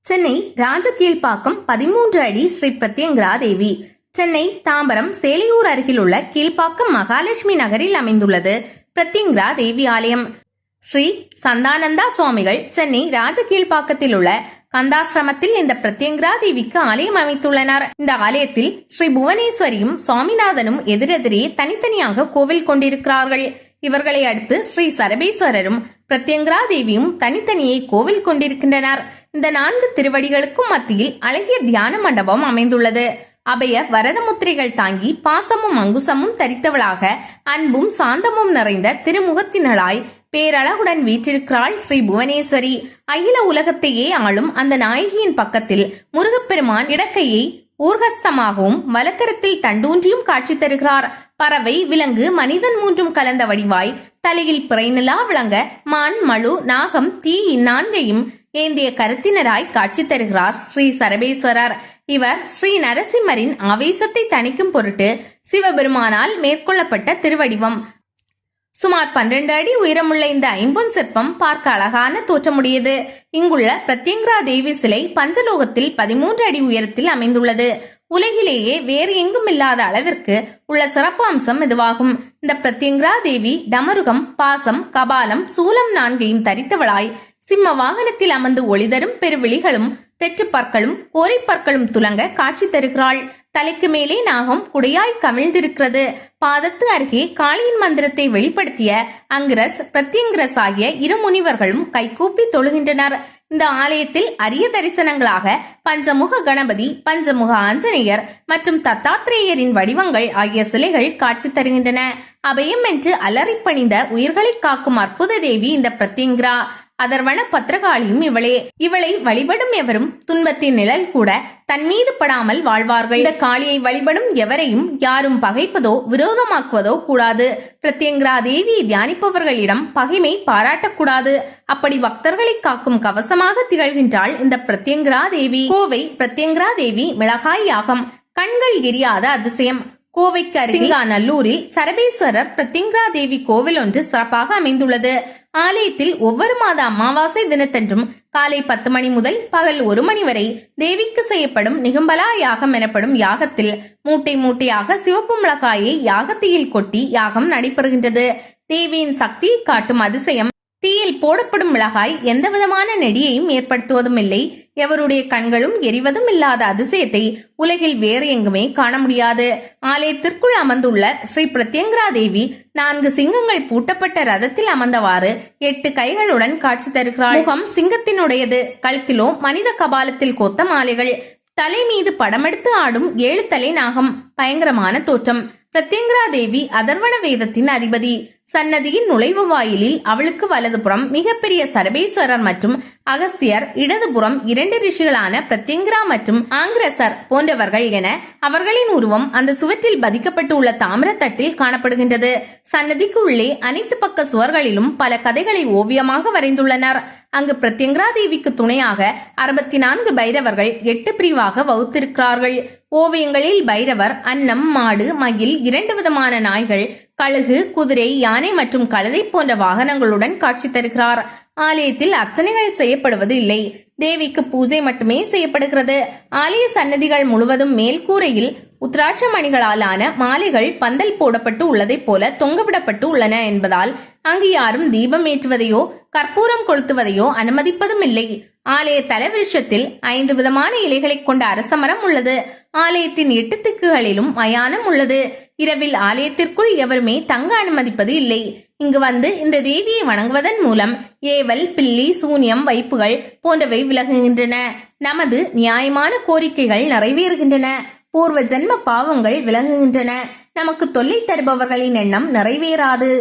சென்னை ராஜகீழ்ப்பாக்கம் 13 அடி ஸ்ரீ பிரத்யங்கரா தேவி. சென்னை தாம்பரம் சேலையூர் அருகில் உள்ள கீழ்ப்பாக்கம் மகாலட்சுமி நகரில் அமைந்துள்ளது பிரத்யங்கரா தேவி ஆலயம். ஸ்ரீ சந்தானந்தா சுவாமிகள் சென்னை ராஜகீழ்ப்பாக்கத்தில் உள்ள கந்தாசிரமத்தில் இந்த பிரத்யங்கரா தேவிக்கு ஆலயம் அமைத்துள்ளனர். இந்த ஆலயத்தில் ஸ்ரீ புவனேஸ்வரியும் சுவாமிநாதனும் எதிரெதிரே தனித்தனியாக கோவில் கொண்டிருக்கிறார்கள். இவர்களை அடுத்து ஸ்ரீ சரபேஸ்வரரும் பிரத்யங்கரா தேவியும் தனித்தனியே கோவில் கொண்டிருக்கின்றனர். இந்த 4 திருவடிகளுக்கும் மத்தியில் அழகிய தியான மண்டபம் அமைந்துள்ளது. அபய வரதமுத்திரைகள் தாங்கி பாசமும் அங்குசமும் தரித்தவளாக அன்பும் சாந்தமும் நிறைந்த திருமுகத்தினளாய் பேரழகுடன் வீற்றிருக்கிறாள் ஸ்ரீ புவனேஸ்வரி. அகில உலகத்தையே ஆளும் அந்த நாயகியின் பக்கத்தில் முருகப்பெருமான் இடக்கையை ஊர்கஸ்தமாகவும் வலக்கரத்தில் தண்டூன்றியும் காட்சி தருகிறார். பறவை, விலங்கு, மனிதன் 3ம் கலந்த வடிவாய் தலையில் பிறைநிலா விளங்க மான், மழு, நாகம், தீ 4ஐயும் ஏந்திய கருத்தினராய் காட்சி தருகிறார் ஸ்ரீ சரபேஸ்வரர். இவர் ஸ்ரீ நரசிம்மரின் ஆவேசத்தை தணிக்கும் பொருட்டு சிவபெருமானால் மேற்கொள்ளப்பட்ட திருவடிவம். சுமார் 12 அடி உயரமுள்ள இந்த ஐம்பொன் சிற்பம் பார்க்க அழகான தோற்றமுடையது. இங்குள்ள பிரத்யங்கரா தேவி சிலை பஞ்சலோகத்தில் 13 அடி உயரத்தில் அமைந்துள்ளது. உலகிலேயே வேறு எங்கும் இல்லாத அளவிற்கு உள்ள சிறப்பு அம்சம் இதுவாகும். இந்த பிரத்யங்கரா தேவி டமருகம், பாசம், கபாலம், சூலம் 4ஐயும் தரித்தவளாய் சிம்ம வாகனத்தில் அமர்ந்து ஒளிதரும் பெருவிழிகளும் தெற்றுப்பற்களும் கோரைப்பற்களும் துலங்க காட்சி தருகிறாள். தலைக்கு மேலே நாகம் குடையாய் கவிழ்ந்திருக்கிறது. பாதத்து அருகே காளியின் மந்திரத்தை வெளிப்படுத்திய அங்கிரஸ், பிரத்யங்கிரஸ் ஆகிய 2 முனிவர்களும் கைகூப்பி தொழுகின்றனர். இந்த ஆலயத்தில் அரிய தரிசனங்களாக பஞ்சமுக கணபதி, பஞ்சமுக ஆஞ்சநேயர் மற்றும் தத்தாத்திரேயரின் வடிவங்கள் ஆகிய சிலைகள் காட்சி தருகின்றன. அபயம் என்று அலறி பணிந்த உயிர்களை காக்கும் அற்புத தேவி இந்த பிரத்யங்கரா. அதர்வன பத்திரகாளியும் இவளை வழிபடும் எவரும் துன்பத்தின் நிழல் கூட தன் மீது படாமல் வாழ்வார்கள். இந்த காளியை வழிபடும் எவரையும் யாரும் பகைப்பதோ விரோதமாக்குவதோ கூடாது. பிரத்யங்கரா தேவியை தியானிப்பவர்களிடம் பகைமை பாராட்டக்கூடாது. அப்படி பக்தர்களை காக்கும் கவசமாக திகழ்கின்றாள் இந்த பிரத்யங்கரா தேவி. கோவை பிரத்யங்கரா தேவி மிளகாய் யாகம், கண்கள் எரியாத அதிசயம். கோவைக்கு அருகில் நல்லூரில் சரபேஸ்வரர் பிரத்யங்கரா தேவி கோவில் ஒன்று சிறப்பாக அமைந்துள்ளது. ஆலயத்தில் ஒவ்வொரு மாத அமாவாசை தினத்தன்றும் காலை 10 மணி முதல் பகல் 1 மணி வரை தேவிக்கு செய்யப்படும் நிகம்பலா யாகம் எனப்படும் யாகத்தில் மூட்டை மூட்டையாக சிவப்பு மிளகாயை யாகத்தீயில் கொட்டி யாகம் நடைபெறுகின்றது. தேவியின் சக்தியை காட்டும் அதிசயம், தீயில் போடப்படும் மிளகாய் எந்த விதமான நெடியையும் ஏற்படுத்துவதும் இல்லை, எவருடைய கண்களும் எரிவதும் இல்லாத அதிசயத்தை உலகில் வேறு எங்குமே காண முடியாது. ஆலயத்திற்குள் அமர்ந்துள்ள ஸ்ரீ பிரத்யங்கரா தேவி 4 சிங்கங்கள் பூட்டப்பட்ட ரதத்தில் அமர்ந்தவாறு 8 கைகளுடன் காட்சி தருகிறாள். முகம் சிங்கத்தினுடையது. கழுத்திலோ மனித கபாலத்தில் கோத்த மாலைகள். தலை மீது படமெடுத்து ஆடும் 7 தலை நாகம். பயங்கரமான தோற்றம். பிரத்யங்கரா தேவி அதர்வன வேதத்தின் அதிபதி. சன்னதியின் நுழைவு வாயிலில் அவளுக்கு வலதுபுறம் மிகப்பெரிய சரபேஸ்வரர் மற்றும் அகஸ்தியர், இடதுபுறம் 2 ரிஷிகளான பிரத்யங்கரா மற்றும் ஆங்கிரசர் போன்றவர்கள் என அவர்களின் உருவம் அந்த சுவற்றில் பதிக்கப்பட்டு உள்ள தாமிரத்தட்டில் காணப்படுகின்றது. சன்னதிக்கு உள்ளே அனைத்து பக்க சுவர்களிலும் பல கதைகளை ஓவியமாக வரைந்துள்ளனர். அங்கு பிரத்யங்கரா தேவிக்கு துணையாக 64 பைரவர்கள் 8 பிரிவாக வகுத்திருக்கிறார்கள். ஓவியங்களில் பைரவர் அன்னம், மாடு, மகிழ், 2 விதமான நாய்கள், கழுகு, குதிரை, யானை மற்றும் கழுதை போன்ற வாகனங்களுடன் காட்சி தருகிறார். ஆலயத்தில் அர்ச்சனைகள் செய்யப்படுவது இல்லை. தேவிக்கு பூஜை மட்டுமே செய்யப்படுகிறது. ஆலய சன்னதிகள் முழுவதும் மேல்கூரையில் உத்ராட்ச மணிகளாலான மாலைகள் பந்தல் போடப்பட்டு உள்ளதை போல தொங்கவிடப்பட்டு உள்ளன என்பதால் அங்கு யாரும் தீபம் ஏற்றுவதையோ கற்பூரம் கொளுத்துவதையோ அனுமதிப்பதும் இல்லை. ஆலய தலவிருஷத்தில் 5 விதமான இலைகளை கொண்ட அரசமரம் உள்ளது. ஆலயத்தின் 8 திக்குகளிலும் மயானம் உள்ளது. இரவில் ஆலயத்திற்குள் எவருமே தங்க அனுமதிப்பது இல்லை. இங்கு வந்து இந்த தேவியை வணங்குவதன் மூலம் ஏவல், பில்லி, சூன்யம், வைப்புகள் போன்றவை விலகுகின்றன. நமது நியாயமான கோரிக்கைகள் நிறைவேறுகின்றன. பூர்வ ஜென்ம பாவங்கள் விலகுகின்றன. நமக்கு தொல்லை தருபவர்களின் எண்ணம் நிறைவேறாது.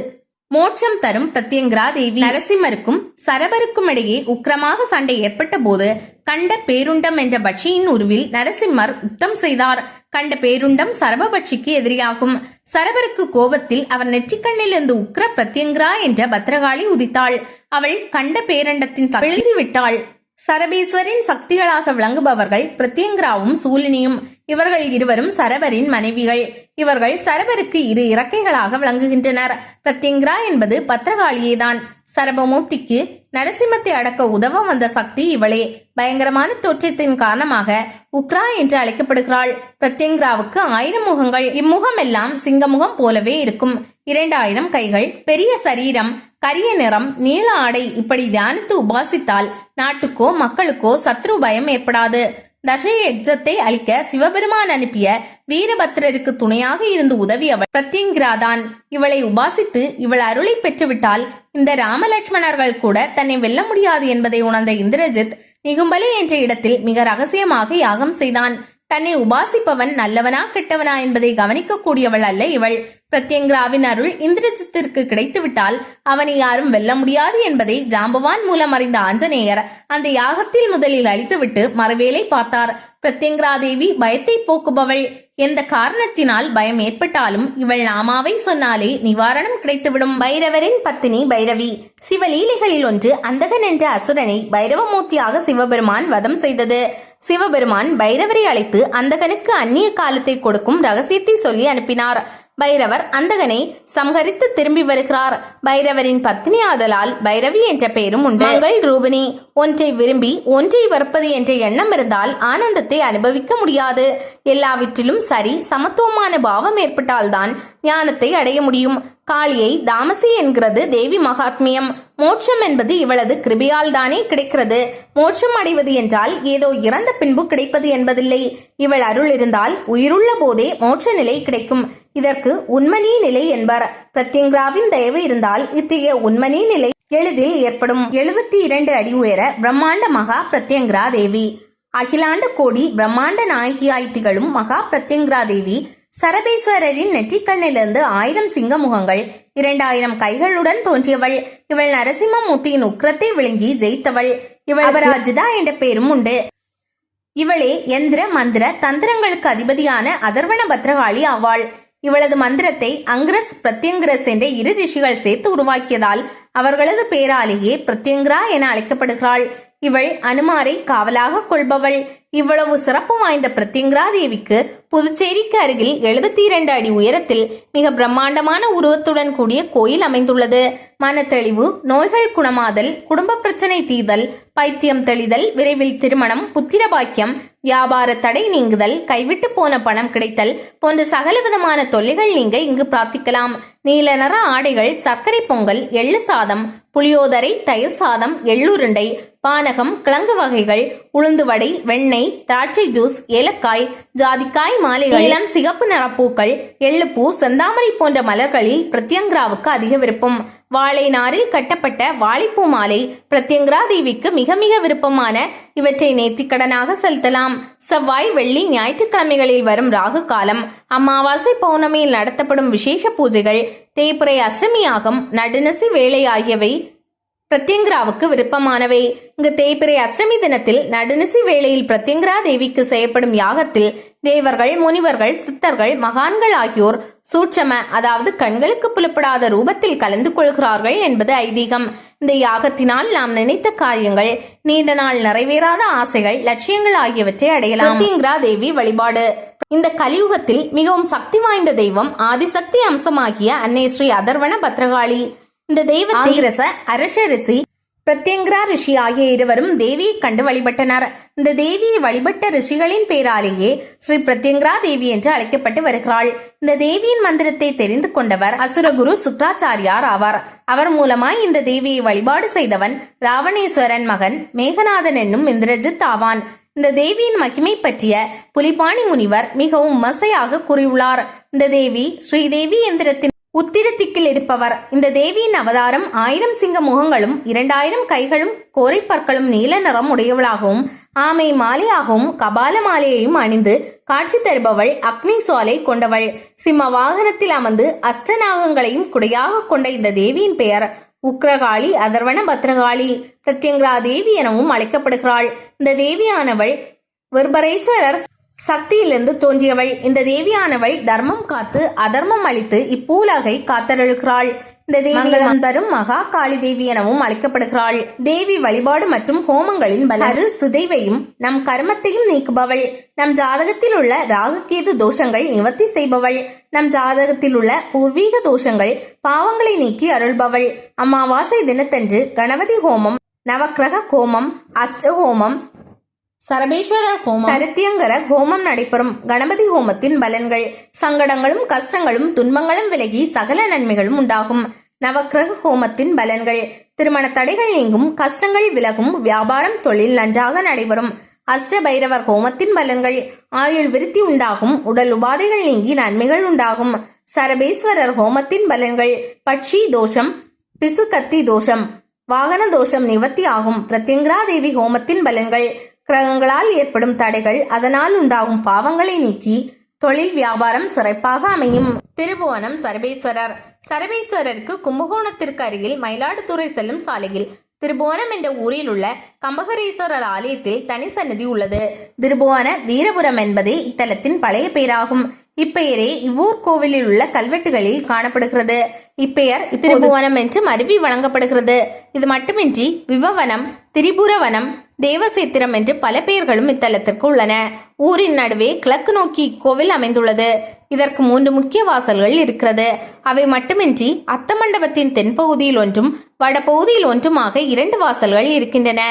மோட்சம் தரும் பிரத்யங்கரா தேவி. நரசிம்மருக்கும் சரபருக்கும் இடையே உக்கிரமாக சண்டை ஏற்பட்ட போது கண்ட பேருண்டம் என்ற பட்சியின் உருவில் நரசிம்மர் யுத்தம் செய்தார். கண்ட பேருண்டம் சரபபட்சிக்கு எதிரியாகும். சரபருக்கு கோபத்தில் அவர் நெற்றிக்கண்ணில் இருந்து உக்கிர பிரத்யங்கரா என்ற பத்ரகாளி உதித்தாள். அவள் கண்ட பேரண்டத்தின் எழுதி விட்டாள். சரபேஸ்வரின் சக்திகளாக விளங்குபவர்கள் பிரத்யங்கராவும் சூலினியும். இவர்கள் இருவரும் சரபரின் மனைவிகள். இவர்கள் சரபருக்கு 2 இறக்கைகளாக விளங்குகின்றனர். பிரத்யங்கரா என்பது பத்ரகாளியேதான். சரபமூர்த்திக்கு நரசிம்மத்தை அடக்க உதவ வந்த சக்தி இவளே. பயங்கரமான தோற்றத்தின் காரணமாக உக்ரா என்று அழைக்கப்படுகிறாள். பிரத்யங்கிராவுக்கு 1000 முகங்கள். இம்முகம் எல்லாம் சிங்கமுகம் போலவே இருக்கும். 2000 கைகள், பெரிய சரீரம், கரிய நிறம், நீல ஆடை. இப்படி தியானித்து உபாசித்தால் நாட்டுக்கோ மக்களுக்கோ சத்ரு பயம் ஏற்படாது. தசை யஜ்ஜத்தை அழிக்க சிவபெருமான் அனுப்பிய வீரபத்ரருக்கு துணையாக இருந்து உதவியவள் பிரத்யங்கிராதான். இவளை உபாசித்து இவள் அருளை பெற்றுவிட்டால் இந்த ராமலட்சுமணர்கள் கூட தன்னை வெல்ல முடியாது என்பதை உணர்ந்த இந்திரஜித் நிகும்பலி என்ற இடத்தில் மிக ரகசியமாக யாகம் செய்தான். தன்னை உபாசிப்பவன் நல்லவனா கெட்டவனா என்பதை கவனிக்க கூடியவள் அல்ல இவள். பிரத்யங்கிராவின் அருள் இந்திரஜித்திற்கு கிடைத்துவிட்டால் அவனை யாரும் வெல்ல முடியாது என்பதை ஜாம்பவான் மூலம் அறிந்த ஆஞ்சநேயர் அந்த யாகத்தில் முதலில் அழித்துவிட்டு மறுவேளை பார்த்தார். பிரத்யங்கிரா தேவி பயத்தை போக்குபவள். எந்த காரணத்தினால் பயம் ஏற்பட்டாலும் இவள் நாமாவை சொன்னாலே நிவாரணம் கிடைத்துவிடும். பைரவரின் பத்தினி பைரவி. சிவலீலைகளில் ஒன்று அந்தகன் என்ற அசுரனை பைரவமூர்த்தியாக சிவபெருமான் வதம் செய்தது. சிவபெருமான் பைரவரை அழைத்து அந்தகனுக்கு அந்நிய காலத்தை கொடுக்கும் ரகசியத்தை சொல்லி அனுப்பினார். பைரவர் அந்தகனை சம்ஹரித்து திரும்பி வருகிறார். பைரவரின் பத்னி ஆதலால் பைரவி என்ற பெயரும் உண்டு. மங்கள் ரூபிணி. ஒன்றை விரும்பி ஒன்றை வெறுப்பது என்ற எண்ணம் இருந்தால் ஆனந்தத்தை அனுபவிக்க முடியாது. எல்லாவற்றிலும் சரி சமத்துவமான பாவம் ஏற்பட்டால்தான் ஞானத்தை அடைய முடியும். காளியை தாமசி என்கிறது தேவி மகாத்மியம். மோட்சம் என்பது இவளது கிருபையால் தானே கிடைக்கிறது. மோட்சம் அடைவது என்றால் ஏதோ இறந்த பின்பு கிடைப்பது என்பதில்லை. இவள் அருள் இருந்தால் உயிருள்ள போதே மோட்ச நிலை கிடைக்கும். இதற்கு உண்மனி நிலை என்பர். பிரத்யங்கிராவின் தயவு இருந்தால் இத்தகைய உண்மனி நிலை எளிதில் ஏற்படும். 72 அடி உயர பிரம்மாண்ட மகா பிரத்யங்கிரா தேவி. அகிலாண்ட கோடி பிரம்மாண்ட நாயகியாய் திகழும் மகா பிரத்யங்கிரா தேவி சரபேஸ்வரரின் நெற்றிக்கண்ணிலிருந்து 1000 சிங்க முகங்கள், 2000 கைகளுடன் தோன்றியவள். இவள் நரசிம்மமூர்த்தியின் உக்கிரத்தை விழுங்கி ஜெயித்தவள். இவள் அபராஜிதா என்ற பெயரும் உண்டு. இவளே எந்திர மந்திர தந்திரங்களுக்கு அதிபதியான அதர்வண பத்ரகாளி ஆவாள். இவளது மந்திரத்தை அங்கிரஸ் பிரத்யங்கிரஸ் என்ற 2 ரிஷிகள் சேர்த்து உருவாக்கியதால் அவர்களது பேராலேயே பிரத்யங்கிரா என அழைக்கப்படுகிறாள். இவள் அனுமாரை காவலாக கொள்பவள். இவ்வளவு சிறப்பு வாய்ந்த பிரத்யங்கிரா தேவிக்கு புதுச்சேரிக்கு அருகில் 72 அடி உயரத்தில் மிக பிரம்மாண்டமான உருவத்துடன் கூடிய கோயில் அமைந்துள்ளது. மனத்தெளிவு, நோய்கள் குணமாதல், குடும்ப பிரச்சனை தீர்தல், பைத்தியம் தெளிதல், விரைவில் திருமணம், புத்திர பாக்கியம், வியாபார தடை நீங்குதல், கைவிட்டு போன பணம் கிடைத்தல் போன்ற சகலவிதமான தொல்லைகள் நீங்க இங்கு பிரார்த்திக்கலாம். நீல நிற ஆடைகள், சர்க்கரை பொங்கல், எள்ளு சாதம், புளியோதரை, தயிர் சாதம், எள்ளுருண்டை, பானகம், கிழங்கு வகைகள், உளுந்து வடை, வெண்ணெய், திராட்சை ஜூஸ், ஏலக்காய், ஜாதிக்காய் மாலைகள், இளம் சிகப்பு நிறப்பூக்கள், எள்ளுப்பூ, செந்தாமரை போன்ற மலர்களில் பிரத்யங்கிராவுக்கு அதிக விருப்பம். வாழை நாரில் கட்டப்பட்ட வாழைப்பூ மாலை பிரத்யங்கிரா தேவிக்கு மிக மிக விருப்பமான. இவற்றை நேர்த்திக்கடனாக செலுத்தலாம். செவ்வாய், வெள்ளி, ஞாயிற்றுக்கிழமைகளில் வரும் ராகு காலம், அமாவாசை, பௌர்ணமியில் நடத்தப்படும் விசேஷ பூஜைகள், தேய்பிறை, அஷ்டமி யாகம், நடுநசி வேலை ஆகியவை பிரத்யங்கிராவுக்கு விருப்பமானவை. இங்கு தேய்பிறை அஷ்டமி தினத்தில் நடுநிசி வேளையில் பிரத்யங்கிரா தேவிக்கு செய்யப்படும் யாகத்தில் தேவர்கள், முனிவர்கள், சித்தர்கள், மகான்கள் ஆகியோர் சூட்சம, அதாவது கண்களுக்கு புலப்படாத ரூபத்தில் கலந்து கொள்கிறார்கள் என்பது ஐதீகம். இந்த யாகத்தினால் நாம் நினைத்த காரியங்கள், நீண்ட நாள் நிறைவேறாத ஆசைகள், லட்சியங்கள் ஆகியவற்றை அடையலாம். பிரத்யங்கிரா தேவி வழிபாடு. இந்த கலியுகத்தில் மிகவும் சக்தி வாய்ந்த தெய்வம் ஆதிசக்தி அம்சமாகிய அன்னை ஸ்ரீ அதர்வண பத்ரகாளி. இந்த தெய்வத்தை அரச ரிஷி, பிரத்யங்கிரா ரிஷி ஆகிய இருவரும் தேவியை கண்டு வழிபட்டனர். இந்த தேவியை வழிபட்ட ரிஷிகளின் பேராலேயே ஸ்ரீ பிரத்யங்கிரா தேவி என்று அழைக்கப்பட்டு வருகிறாள். இந்த தேவியின் மந்திரத்தை தெரிந்து கொண்டவர் அசுரகுரு சுக்ராச்சாரியார் ஆவார். அவர் மூலமாய் இந்த தேவியை வழிபாடு செய்தவன் ராவணேஸ்வரன் மகன் மேகநாதன் என்னும் இந்திரஜித் ஆவான். இந்த தேவியின் மகிமை பற்றிய புலிபாணி முனிவர் மிகவும் விமர்சையாக கூறியுள்ளார். இந்த தேவி ஸ்ரீதேவி எந்திரத்தின் உத்திரத்திக்கில் இருப்பவர். இந்த தேவியின் அவதாரம் 1000 சிங்க முகங்களும் 2000 கைகளும் கோரைப்பற்களும் நீல நிறம் உடையவளாகவும் ஆமை மாலையாகவும் கபால மாலையையும் அணிந்து காட்சி தருபவள். அக்னி சுவாலை கொண்டவள். சிம்ம வாகனத்தில் அமர்ந்து அஷ்டநாகங்களையும் குடையாக கொண்ட இந்த தேவியின் பெயர் உக்ரகாளி, அதர்வண பத்ரகாளி, பிரத்யங்கிரா தேவி எனவும் அழைக்கப்படுகிறாள். இந்த தேவியானவள் விர்பரேஸ்வரர் சக்தியிலிருந்து தோன்றியவள். இந்த தேவியானவள் தர்மம் காத்து அதர்மம் அளித்து இப்பூலகை காத்தருள்கிறாள். இந்த தேவி தரும் மகா காளி தேவி எனவும் அழைக்கப்படுகிறாள். தேவி வழிபாடு மற்றும் ஹோமங்களின் பலரு சிதைவையும் நம் கர்மத்தையும் நீக்குபவள். நம் ஜாதகத்தில் உள்ள ராகுகேது தோஷங்கள் நிவர்த்தி செய்பவள். நம் ஜாதகத்தில் உள்ள பூர்வீக தோஷங்கள் பாவங்களை நீக்கி அருள்பவள். அமாவாசை தினத்தன்று கணபதி ஹோமம் நவக்கிரக ஹோமம், அஷ்டஹோமம், சரபேஸ்வரர் ஹோமம், சரித்தியங்கர ஹோமம் நடைபெறும். கணபதி ஹோமத்தின் பலன்கள்: சங்கடங்களும் கஷ்டங்களும் துன்பங்களும் விலகி சகல நன்மைகளும் உண்டாகும். நவக்கிரக ஹோமத்தின் பலன்கள்: திருமண தடைகள் நீங்கும், கஷ்டங்கள் விலகும், வியாபாரம் தொழில் நன்றாக நடைபெறும். அஷ்ட பைரவர் ஹோமத்தின் பலன்கள்: ஆயுள் விருத்தி உண்டாகும், உடல் உபாதைகள் நீங்கி நன்மைகள் உண்டாகும். சரபேஸ்வரர் ஹோமத்தின் பலன்கள்: பட்சி தோஷம், பிசு கத்தி தோஷம், வாகன தோஷம் நிவர்த்தி ஆகும். பிரத்யங்கிரா தேவி ஹோமத்தின் பலன்கள்: கிரகங்களால் ஏற்படும் தடைகள், அதனால் உண்டாகும் பாவங்களை நீக்கி தொழில் வியாபாரம் சிறப்பாக அமையும். திருபுவனம் சரபேஸ்வரர்: சரபேஸ்வரருக்கு கும்பகோணத்திற்கு அருகில் மயிலாடுதுறை செல்லும் சாலையில் திருபுவனம் என்ற ஊரில் உள்ள கம்பகரேஸ்வரர் ஆலயத்தில் தனி சன்னதி உள்ளது. திருபுவன வீரபுரம் என்பதே இத்தலத்தின் பழைய பெயராகும். இப்பெயரே இவ்வூர் கோவிலில் உள்ள கல்வெட்டுகளில் காணப்படுகிறது. இப்பெயர் திருபுவனம் என்று மருவி வழங்கப்படுகிறது. இது மட்டுமின்றி விவவனம், திரிபுரவனம், தேவசேத்திரம் என்று பல பெயர்களும் இத்தலத்திற்கு உள்ளன. ஊரின் நடுவே கிழக்கு நோக்கி இக்கோவில் அமைந்துள்ளது. இதற்கு 3 முக்கிய வாசல்கள் இருக்கிறது. அவை மட்டுமின்றி அத்த மண்டபத்தின் தென்பகுதியில் ஒன்றும் வடபகுதியில் ஒன்றுமாக 2 வாசல்கள் இருக்கின்றன.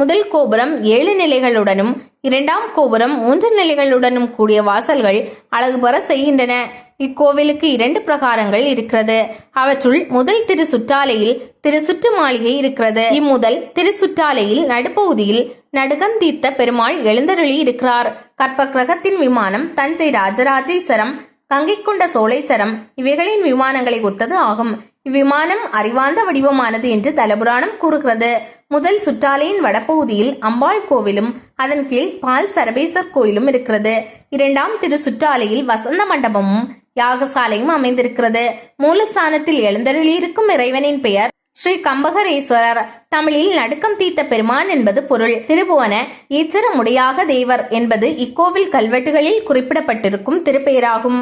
முதல் கோபுரம் 7 நிலைகளுடனும் 2ஆம் கோபுரம் 3 நிலைகளுடனும் கூடிய வாசல்கள் அழகு பெற செய்கின்றன. இக்கோவிலுக்கு 2 பிரகாரங்கள் இருக்கிறது. அவற்றுள் முதல் திரு சுற்றாலையில் திரு சுற்று மாளிகை இருக்கிறது. இம்முதல் திரு சுற்றாலையில் நடுப்பகுதியில் நடுகந்தீர்த்த பெருமாள் எழுந்தருளி இருக்கிறார். கற்ப கிரகத்தின் விமானம் தஞ்சை ராஜராஜேஸ்வரம், கங்கை கொண்ட சோழேஸ்வரம் இவைகளின் விமானங்களை ஒத்தது ஆகும். இவ்விமானம் அறிவார்ந்த வடிவமானது என்று தலபுராணம் கூறுகிறது. முதல் சுற்றாலையின் வடபகுதியில் அம்பாள் கோவிலும் அதன் கீழ் பால் சரபேசர் கோயிலும் இருக்கிறது. 2ஆம் திரு சுற்றாலையில் வசந்த மண்டபமும் யாகசாலையும் அமைந்திருக்கிறது. மூலஸ்தானத்தில் எழுந்தருளியிருக்கும் இறைவனின் பெயர் ஸ்ரீ கம்பகரேஸ்வரர். தமிழில் நடுக்கம் தீர்த்த பெருமான் என்பது பொருள். திருபுவன ஈச்சரமுடையாக தேவர் என்பது இக்கோவில் கல்வெட்டுகளில் குறிப்பிடப்பட்டிருக்கும் திருப்பெயராகும்.